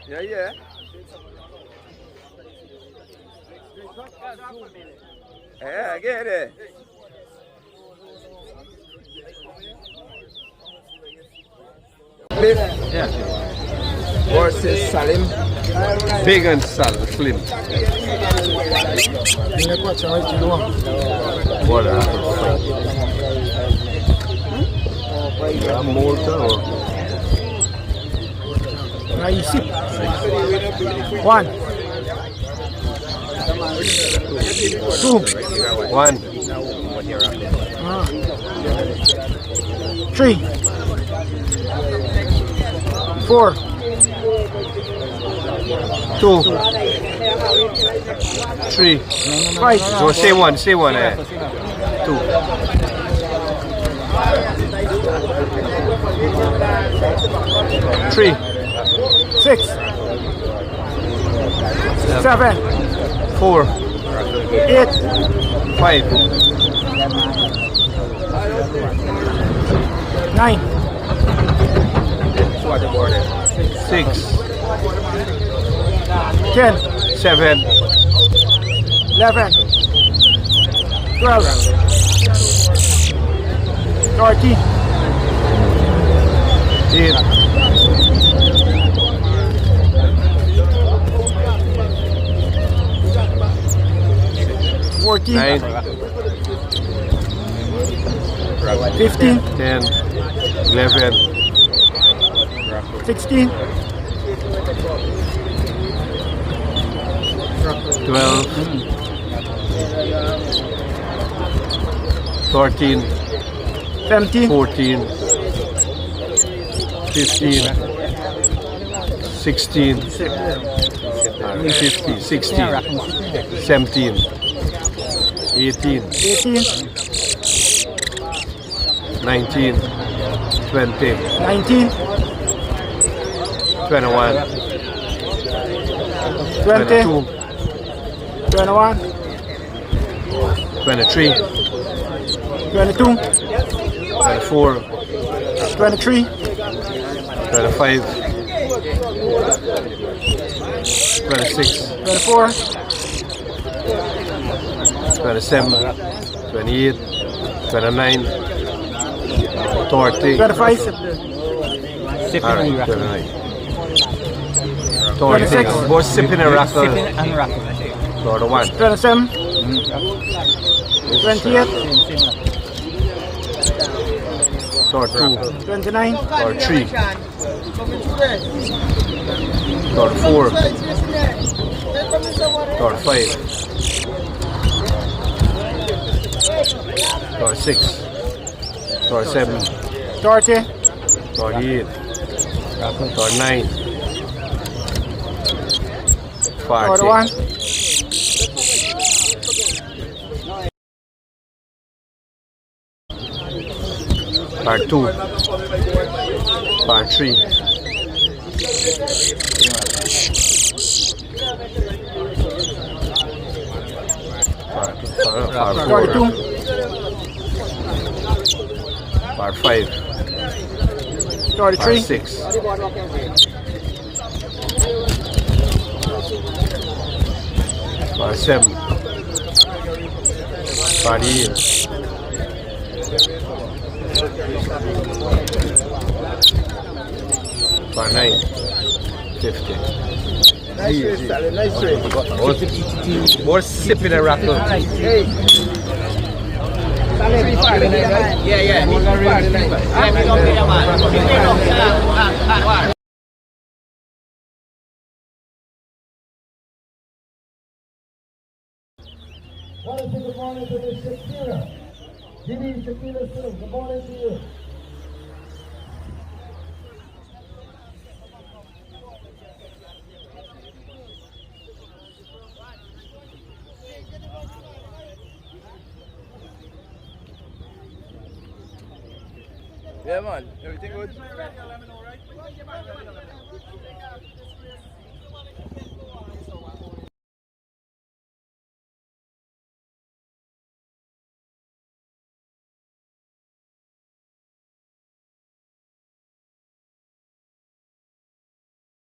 Yeah, yeah. Yeah, get it. BIFF Yeah. versus Salim. Big and slim. What a fight. Yeah, mortar or Naisip. 1 2 one, 3 4 two, three. 5 So say one, eh? Two. 3, 6 7 4, 8 5, 9 6, 10 7, 11 12 13 8, 14 9, 15 10, 11, 16 12, 13, 17 14, 15, 16, 50, 16, 17, 18, 18 19, 20, 19 21, 20 22, 21 23, 22 24, 23 25, 26, 24 27, 28, 29, 30. 25 All right, 29. 26. Both sipping and raffle. Sipping and raffle. 31. 27 28 32. 29 33. 34. 35. 36. 37. 30 38. 39. 40. 41 Part 2. Part 3. Part 4. 42 Part 5. 43 Part 6. Part 7. Part 8. Part 9. 50. Nice Salim, nice trade. More sipping and raffle. Hey. Salim, yeah. Want to say good morning to Miss Shakira. Didi Shakira Slim, good morning to you. Yeah, man. Everything good?